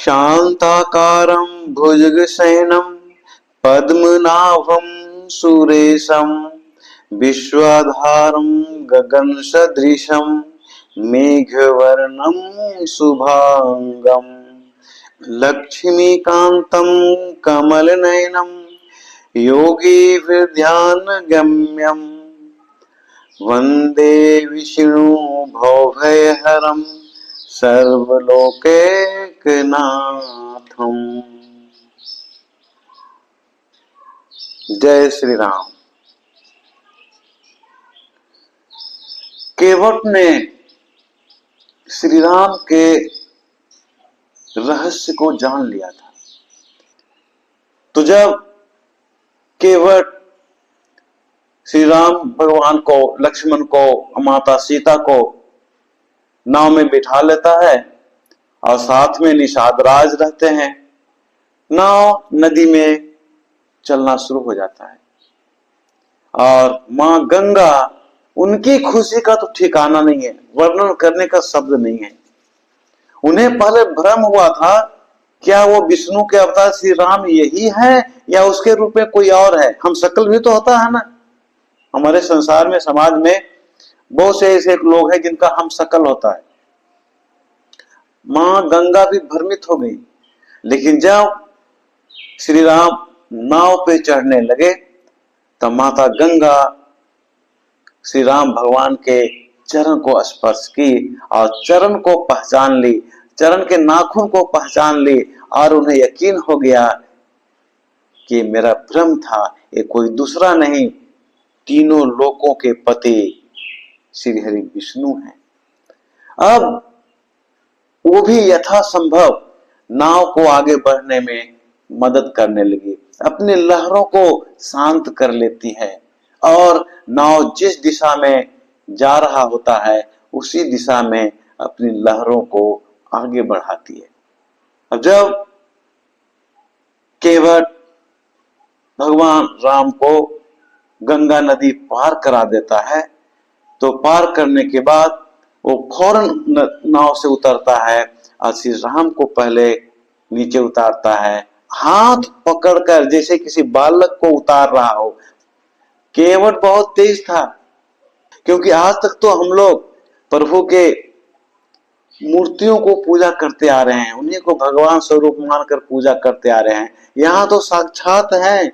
शांताकारं भुजगशयनं पद्मनाभं सुरेशं विश्वाधारं गगनसदृशं मेघवर्णं शुभांगं लक्ष्मीकान्तं कमलनयनं योगिभिर्ध्यानगम्यं वन्दे विष्णु भवभयहरं सर्वलोकैकनाथम। जय श्री राम। केवट ने श्री राम के रहस्य को जान लिया था। तो जब केवट श्री राम भगवान को, लक्ष्मण को, माता सीता को नाव में बिठा लेता है और साथ में निषाद राज रहते हैं, नाव नदी में चलना शुरू हो जाता है और मां गंगा, उनकी खुशी का तो ठिकाना नहीं है, वर्णन करने का शब्द नहीं है। उन्हें पहले भ्रम हुआ था क्या वो विष्णु के अवतार श्री राम यही है या उसके रूप में कोई और है। हम शकल भी तो होता है ना, हमारे संसार में, समाज में बहुत से ऐसे लोग हैं जिनका हम शकल होता है। मां गंगा भी भ्रमित हो गई, लेकिन जब श्री राम नाव पे चढ़ने लगे तब माता गंगा श्री राम भगवान के चरण को स्पर्श की और चरण को पहचान ली, चरण के नाखून को पहचान ली और उन्हें यकीन हो गया कि मेरा भ्रम था, ये कोई दूसरा नहीं, तीनों लोकों के पति श्री हरि विष्णु हैं। अब वो भी यथासंभव नाव को आगे बढ़ने में मदद करने लगी, अपनी लहरों को शांत कर लेती है और नाव जिस दिशा में जा रहा होता है उसी दिशा में अपनी लहरों को आगे बढ़ाती है। अब जब केवट भगवान राम को गंगा नदी पार करा देता है तो पार करने के बाद वो फौरन नाव से उतरता है और श्री राम को पहले नीचे उतारता है, हाथ पकड़कर जैसे किसी बालक को उतार रहा हो। केवट बहुत तेज था, क्योंकि आज तक तो हम लोग प्रभु के मूर्तियों को पूजा करते आ रहे हैं, उन्हीं को भगवान स्वरूप मानकर पूजा करते आ रहे हैं। यहां तो साक्षात है,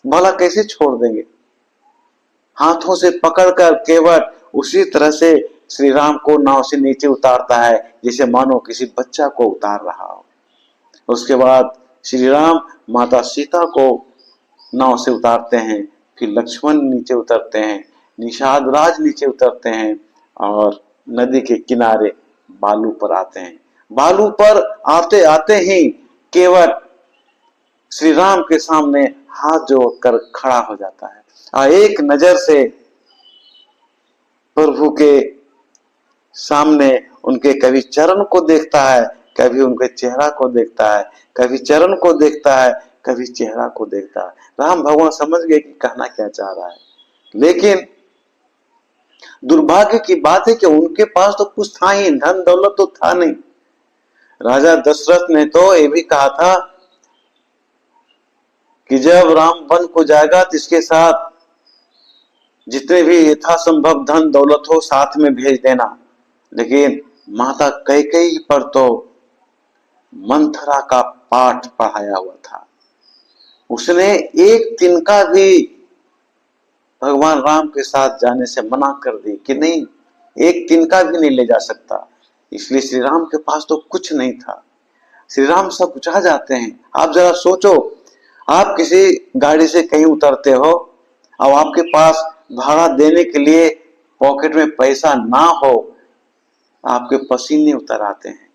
भला कैसे छोड़ देंगे। हाथों से पकड़कर केवट उसी तरह से श्री राम को नाव से नीचे उतारता है जैसे मानो किसी बच्चा को उतार रहा हो। उसके बाद श्री राम माता सीता को नाव से उतारते हैं, फिर लक्ष्मण नीचे उतरते हैं, निषाद राज नीचे उतरते हैं और नदी के किनारे बालू पर आते हैं। बालू पर आते आते ही केवट श्री राम के सामने हाथ जोड़कर खड़ा हो जाता है और एक नजर से प्रभु के सामने उनके कभी चरण को देखता है, कभी उनके चेहरा को देखता है, कभी चरण को देखता है, कभी चेहरा को देखता है। राम भगवान समझ गए कि कहना क्या चाह रहा है, लेकिन दुर्भाग्य की बात है कि उनके पास तो कुछ था ही, धन दौलत तो था नहीं। राजा दशरथ ने तो ये भी कहा था कि जब राम वन को जाएगा तो इसके साथ जितने भी यथासंभव धन दौलत हो साथ में भेज देना। लेकिन माता कैकेयी पर तो मंथरा का पाठ पढ़ाया हुआ था, उसने एक तिनका भी भगवान राम के साथ जाने से मना कर दी कि नहीं, एक तिनका भी नहीं ले जा सकता। इसलिए श्री राम के पास तो कुछ नहीं था। श्री राम सब बुझा जाते हैं। आप जरा सोचो, आप किसी गाड़ी से कहीं उतरते हो और आपके पास भाड़ा देने के लिए पॉकेट में पैसा ना हो, आपके पसीने उतर आते हैं,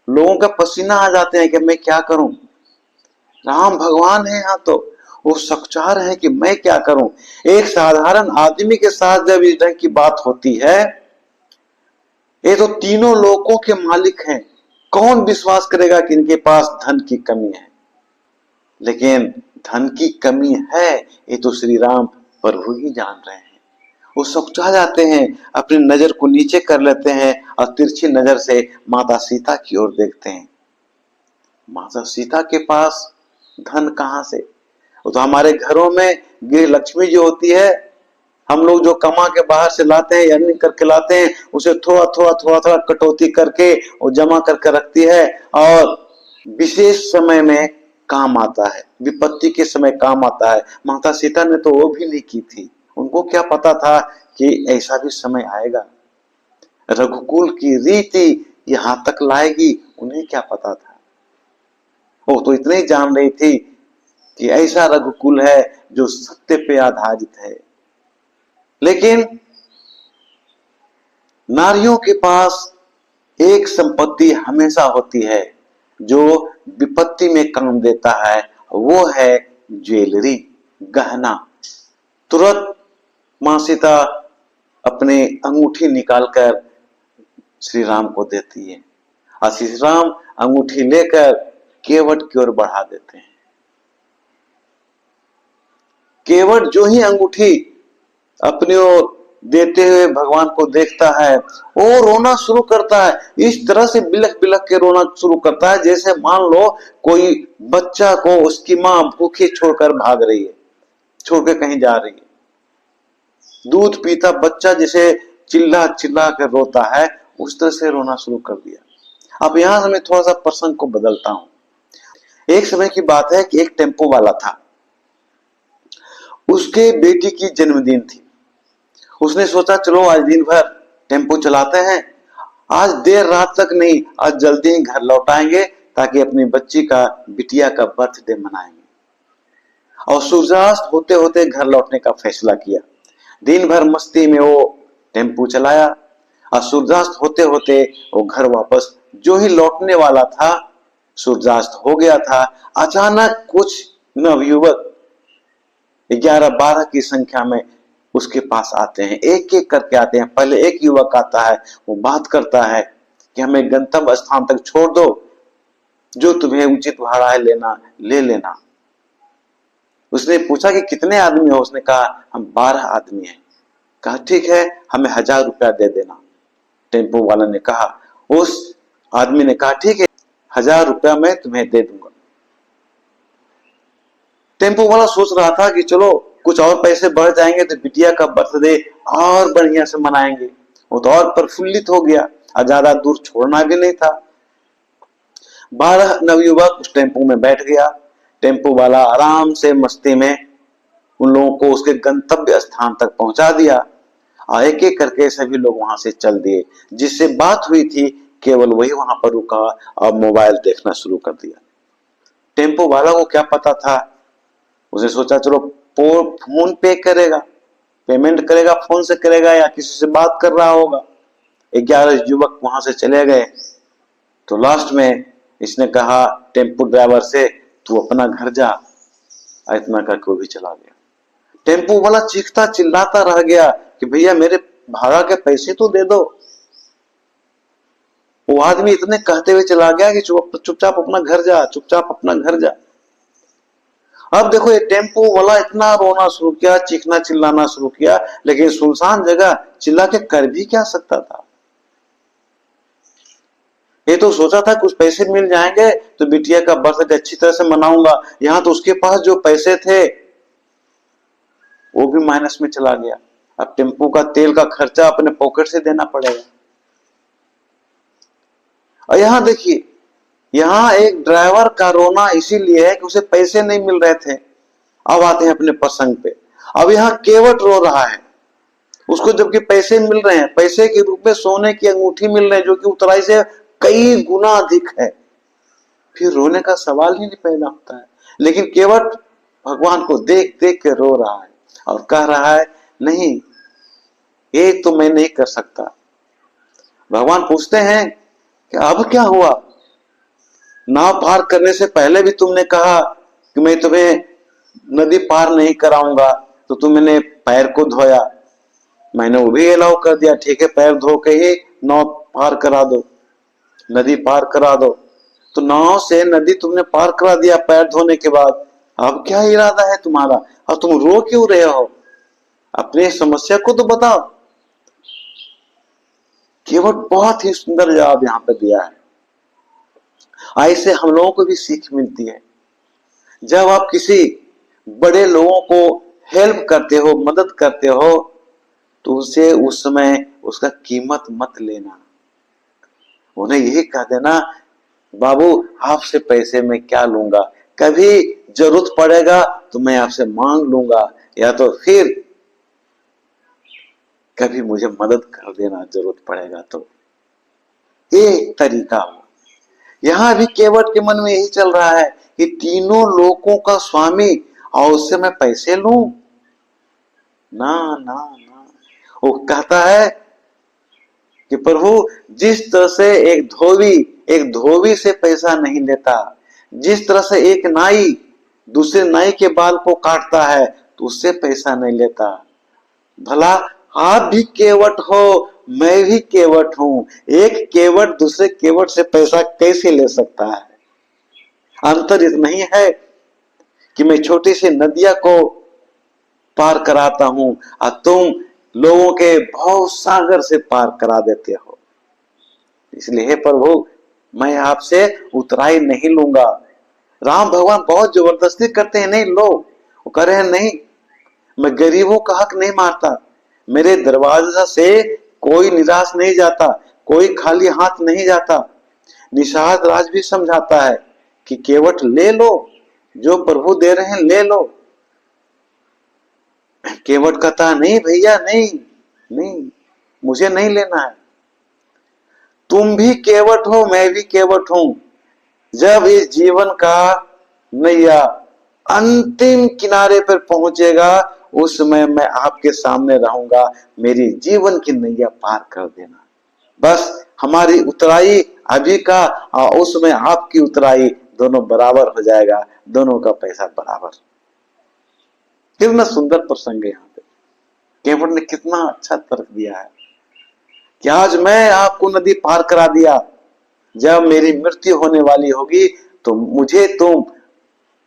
लोगों का पसीना आ जाते हैं कि मैं क्या करूं। राम भगवान है यहाँ, तो वो सच्चार है कि मैं क्या करूं। एक साधारण आदमी के साथ जब इस ढंग की बात होती है, ये तो तीनों लोकों के मालिक हैं, कौन विश्वास करेगा कि इनके पास धन की कमी है। लेकिन धन की कमी है ये तो श्री राम प्रभु ही जान रहे हैं। वो सकुचा जाते हैं, अपनी नजर को नीचे कर लेते हैं और तिरछी नजर से माता सीता की ओर देखते हैं। माता सीता के पास धन कहां से? वो तो हमारे घरों में गृह लक्ष्मी जो होती है, हम लोग जो कमा के बाहर से लाते हैं, अर्निंग करके लाते हैं, उसे थोड़ा थोड़ा थोड़ा थोड़ा कटौती करके वो जमा करके रखती है और विशेष समय में काम आता है, विपत्ति के समय काम आता है। माता सीता ने तो वो भी नहीं की थी। उनको क्या पता था कि ऐसा भी समय आएगा, रघुकुल की रीति यहां तक लाएगी, उन्हें क्या पता था। वो तो इतने ही जान रही थी कि ऐसा रघुकुल है जो सत्य पे आधारित है। लेकिन नारियों के पास एक संपत्ति हमेशा होती है जो विपत्ति में काम देता है, वो है ज्वेलरी, गहना। तुरंत मां सीता अपने अंगूठी निकालकर श्री राम को देती है और श्री राम अंगूठी लेकर केवट की ओर बढ़ा देते हैं। केवट जो ही अंगूठी अपनी ओर देते हुए भगवान को देखता है, वो रोना शुरू करता है। इस तरह से बिलख बिलख के रोना शुरू करता है जैसे मान लो कोई बच्चा को उसकी मां भूखे छोड़कर भाग रही है, छोड़ के कहीं जा रही है। दूध पीता बच्चा जैसे चिल्ला चिल्ला कर रोता है, उस तरह से रोना शुरू कर दिया। अब यहां से मैं थोड़ा सा प्रसंग को बदलता हूं। एक समय की बात है कि एक टेम्पो वाला था, उसके बेटी की जन्मदिन थी। उसने सोचा चलो आज दिन भर टेम्पो चलाते हैं, आज देर रात तक नहीं, आज जल्दी ही घर लौट आएंगे ताकि अपनी बच्ची का, बिटिया का बर्थडे मनाएंगे। और सूर्यास्त होते होते घर लौटने का फैसला किया। दिन भर मस्ती में वो टेम्पो चलाया और सूर्यास्त होते होते वो घर वापस जो ही लौटने वाला था, सूर्यास्त हो गया था। अचानक कुछ नवयुवक 11-12 की संख्या में उसके पास आते हैं, एक एक करके आते हैं। पहले एक युवक आता है, वो बात करता है कि हमें गंतव्य स्थान तक छोड़ दो, जो तुम्हें उचित भाड़ा है लेना ले लेना। उसने पूछा कि कितने आदमी हो? उसने कहा हम 12 आदमी हैं। कहा ठीक है, हमें 1000 रुपया दे देना। टेम्पो वाला ने कहा, उस आदमी ने कहा ठीक है, 1000 रुपया मैं तुम्हें दे दूंगा। टेम्पो वाला सोच रहा था कि चलो कुछ और पैसे बढ़ जाएंगे तो बिटिया का बर्थडे और बढ़िया से मनाएंगे। वो तो और प्रफुल्लित हो गया और ज्यादा दूर छोड़ना भी नहीं था। 12 नवयुवक उस टेम्पो में बैठ गया। टेम्पो वाला आराम से मस्ती में उन लोगों को उसके गंतव्य स्थान तक पहुंचा दिया और एक एक करके सभी लोग वहां से चल दिए। जिससे बात हुई थी केवल वही वहां पर रुका और मोबाइल देखना शुरू कर दिया। टेम्पो वाला को क्या पता था, उसने सोचा चलो फोन पे करेगा, पेमेंट करेगा, फोन से करेगा या किसी से बात कर रहा होगा। 11 युवक वहां से चले गए। तो लास्ट में इसने कहा टेम्पो ड्राइवर से, तू अपना घर जा। इतना करके वो भी चला गया। टेम्पो वाला चीखता चिल्लाता रह गया कि भैया मेरे भाड़ा के पैसे तो दे दो। वो आदमी इतने कहते हुए चला गया कि चुपचाप अपना घर जा, चुपचाप अपना घर जा। अब देखो ये टेम्पो वाला इतना रोना शुरू किया, चीखना चिल्लाना शुरू किया, लेकिन सुनसान जगह चिल्ला के कर भी क्या सकता था। ये तो सोचा था कुछ पैसे मिल जाएंगे तो बिटिया का बर्थडे अच्छी तरह से मनाऊंगा। यहां तो उसके पास जो पैसे थे वो भी माइनस में चला गया। अब टेम्पो का तेल का खर्चा अपने पॉकेट से देना पड़ेगा। और यहां देखिए, यहां एक ड्राइवर का रोना इसीलिए है कि उसे पैसे नहीं मिल रहे थे। अब आते हैं अपने प्रसंग पे। अब यहां केवट रो रहा है, उसको जबकि पैसे मिल रहे हैं, पैसे के रूप में सोने की अंगूठी मिल रहे हैं जो कि उतराई से कई गुना अधिक है, फिर रोने का सवाल ही नहीं पैदा होता है। लेकिन केवट भगवान को देख देख के रो रहा है और कह रहा है नहीं, ये तो मैं नहीं कर सकता। भगवान पूछते हैं कि अब क्या हुआ? नाव पार करने से पहले भी तुमने कहा कि मैं तुम्हें नदी पार नहीं कराऊंगा, तो तुमने पैर को धोया, मैंने वो भी अलाउ कर दिया, ठीक है पैर धो के ही नाव पार करा दो, नदी पार करा दो। तो नाव से नदी तुमने पार करा दिया पैर धोने के बाद, अब क्या इरादा है तुम्हारा और तुम रो क्यों रहे हो? अपनी समस्या को तो बताओ। केवट बहुत ही सुंदर जवाब यहां पर दिया है। ऐसे हम लोगों को भी सीख मिलती है। जब आप किसी बड़े लोगों को हेल्प करते हो, मदद करते हो, तो उसे उस समय उसका कीमत मत लेना। उन्हें यही कह देना, बाबू आपसे पैसे मैं क्या लूंगा, कभी जरूरत पड़ेगा तो मैं आपसे मांग लूंगा, या तो फिर कभी मुझे मदद कर देना जरूरत पड़ेगा तो। एक तरीका हो। यहां भी केवट के मन में यही चल रहा है कि तीनों लोकों का स्वामी और उससे मैं पैसे लूं। ना ना ना, वो कहता है कि प्रभु जिस तरह से एक धोबी से पैसा नहीं लेता, जिस तरह से एक नाई दूसरे नाई के बाल को काटता है तो उससे पैसा नहीं लेता, भला आप भी केवट हो, मैं भी केवट हूं। एक केवट दूसरे केवट से पैसा कैसे ले सकता है? अंतर इतना ही है कि मैं छोटी सी नदिया को पार कराता हूं और तुम लोगों के भव सागर से पार करा देते हो। इसलिए हे प्रभु, मैं आपसे उतराई नहीं लूंगा। राम भगवान बहुत जबरदस्ती करते हैं, नहीं लो, वो कह रहे हैं नहीं, मैं गरीबों का हक नहीं मारता, मेरे दरवाजा से कोई निराश नहीं जाता, कोई खाली हाथ नहीं जाता। निषाद राज भी समझाता है कि केवट ले लो, जो प्रभु दे रहे हैं ले लो। केवट कहता नहीं भैया, नहीं नहीं, मुझे नहीं लेना है। तुम भी केवट हो, मैं भी केवट हूं। जब इस जीवन का नैया अंतिम किनारे पर पहुंचेगा, उस समय मैं आपके सामने रहूंगा, मेरी जीवन की नैया पार कर देना। बस हमारी उतराई अभी का और उसमें आपकी उतराई दोनों बराबर हो जाएगा, दोनों का पैसा बराबर। कितना सुंदर प्रसंग है यहाँ पे। केवट ने कितना अच्छा तर्क दिया है कि आज मैं आपको नदी पार करा दिया, जब मेरी मृत्यु होने वाली होगी तो मुझे तुम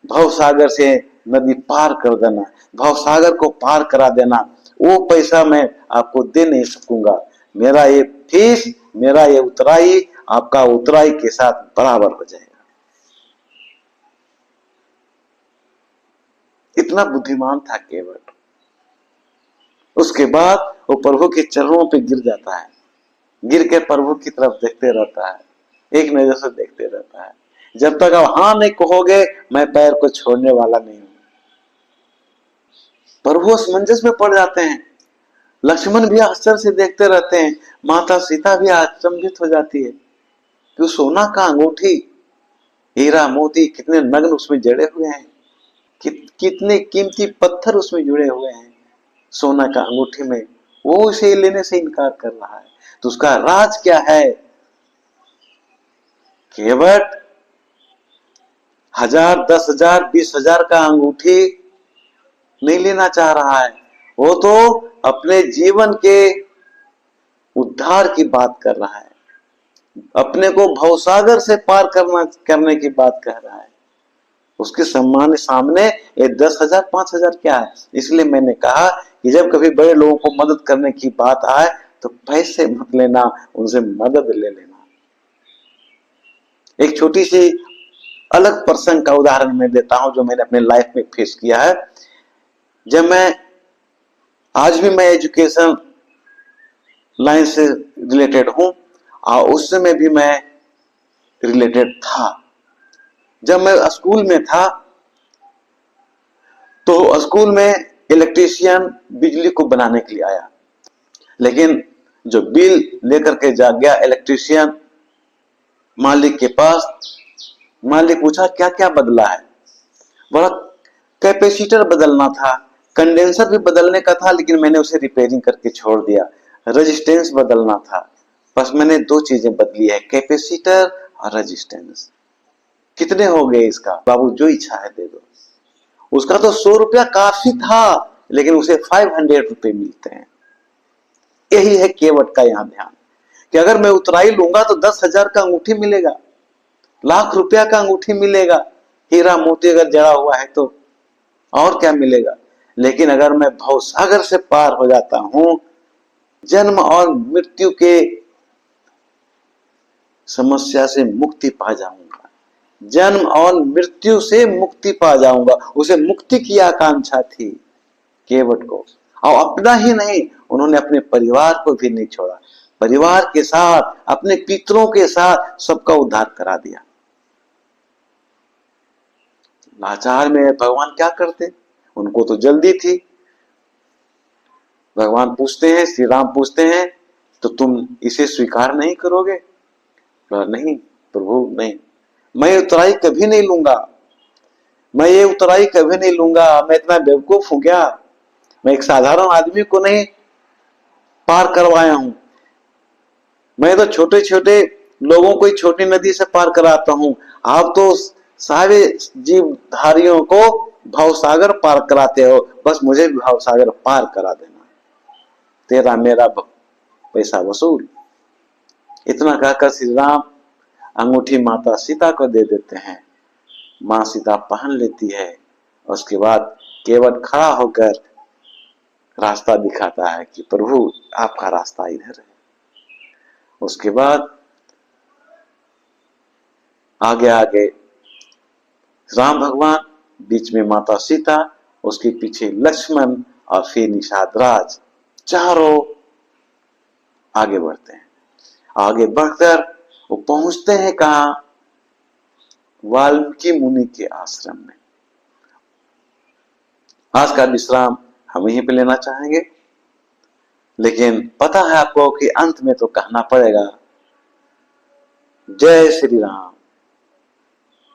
भवसागर से नदी पार कर देना, भवसागर को पार करा देना। वो पैसा मैं आपको दे नहीं सकूंगा, मेरा ये फीस, मेरा ये उतराई आपका उतराई के साथ बराबर हो जाएगा। इतना बुद्धिमान था केवट। उसके बाद वो प्रभु के चरणों पे गिर जाता है, गिर के प्रभु की तरफ देखते रहता है, एक नजर से देखते रहता है, जब तक आप हाँ नहीं कहोगे मैं पैर को छोड़ने वाला नहीं हूं। प्रभु असमंजस में पड़ जाते हैं। लक्ष्मण भी आश्चर्य से देखते रहते हैं, माता सीता भी अचंभित हो जाती है कि सोना का अंगूठी, हीरा मोती कितने नग्न उसमें जड़े हुए हैं, कितने कीमती पत्थर उसमें जुड़े हुए हैं सोना का अंगूठी में, वो उसे लेने से इनकार कर रहा है। तो उसका राज क्या है? केवट 1000, 10,000, 20,000 का अंगूठी नहीं लेना चाह रहा है, वो तो अपने जीवन के उद्धार की बात कर रहा है, अपने को भवसागर से पार करने की बात कह रहा है। उसके सम्मान सामने ये 10,000, 5,000 क्या है? इसलिए मैंने कहा कि जब कभी बड़े लोगों को मदद करने की बात आए तो पैसे मत लेना, उनसे मदद ले लेना। एक छोटी सी अलग प्रसंग का उदाहरण मैं देता हूं जो मैंने अपने लाइफ में फेस किया है। जब मैं आज भी मैं एजुकेशन लाइन से रिलेटेड हूं और उस समय भी मैं रिलेटेड था। जब मैं स्कूल में था तो स्कूल में इलेक्ट्रीशियन बिजली को बनाने के लिए आया, लेकिन जो बिल लेकर के जा गया इलेक्ट्रीशियन मालिक के पास, मालिक पूछा क्या क्या बदला है? बड़ा कैपेसिटर बदलना था, कंडेंसर भी बदलने का था, लेकिन मैंने उसे रिपेयरिंग करके छोड़ दिया। रेजिस्टेंस बदलना था, बस मैंने 2 चीजें बदली है, कैपेसिटर और रेजिस्टेंस। कितने हो गए इसका? बाबू जो इच्छा है दे दो। उसका तो 100 रुपया काफी था, लेकिन उसे 500 रुपए मिलते हैं। यही है केवट का यहाँ ध्यान कि अगर मैं उतराई लूंगा तो 10,000 का अंगूठी मिलेगा, लाख रुपया का अंगूठी मिलेगा, हीरा मोती अगर जड़ा हुआ है तो और क्या मिलेगा। लेकिन अगर मैं भव सागर से पार हो जाता हूं, जन्म और मृत्यु के समस्या से मुक्ति पा जाऊंगा, जन्म और मृत्यु से मुक्ति पा जाऊंगा। उसे मुक्ति की आकांक्षा थी केवट को, और अपना ही नहीं, उन्होंने अपने परिवार को भी नहीं छोड़ा, परिवार के साथ, अपने पितरों के साथ सबका उद्धार करा दिया। लाचार में भगवान क्या करते, उनको तो जल्दी थी। भगवान पूछते हैं, श्री राम पूछते हैं, तो तुम इसे स्वीकार नहीं करोगे? नहीं प्रभु, नहीं, मैं उतराई कभी नहीं लूंगा, मैं ये उतराई कभी नहीं लूंगा। मैं इतना बेवकूफ हूं क्या? मैं एक साधारण आदमी को नहीं पार करवाया हूं, मैं तो छोटे छोटे लोगों को छोटी नदी से पार कराता हूं। आप तो सारे जीवधारियों को भवसागर पार कराते हो, बस मुझे भी भवसागर पार करा देना, तेरा मेरा पैसा वसूल। इतना कहकर श्री राम अंगूठी माता सीता को दे देते हैं। मां सीता पहन लेती है। उसके बाद केवट खड़ा होकर रास्ता दिखाता है कि प्रभु आपका रास्ता इधर है। उसके बाद आगे आगे राम भगवान, बीच में माता सीता, उसके पीछे लक्ष्मण और फिर निषाद राज, चारों आगे बढ़ते हैं। आगे बढ़कर वो पहुंचते हैं कहां? वाल्मीकि मुनि के आश्रम में। आज का विश्राम हम यहीं पे लेना चाहेंगे, लेकिन पता है आपको कि अंत में तो कहना पड़ेगा, जय श्री राम।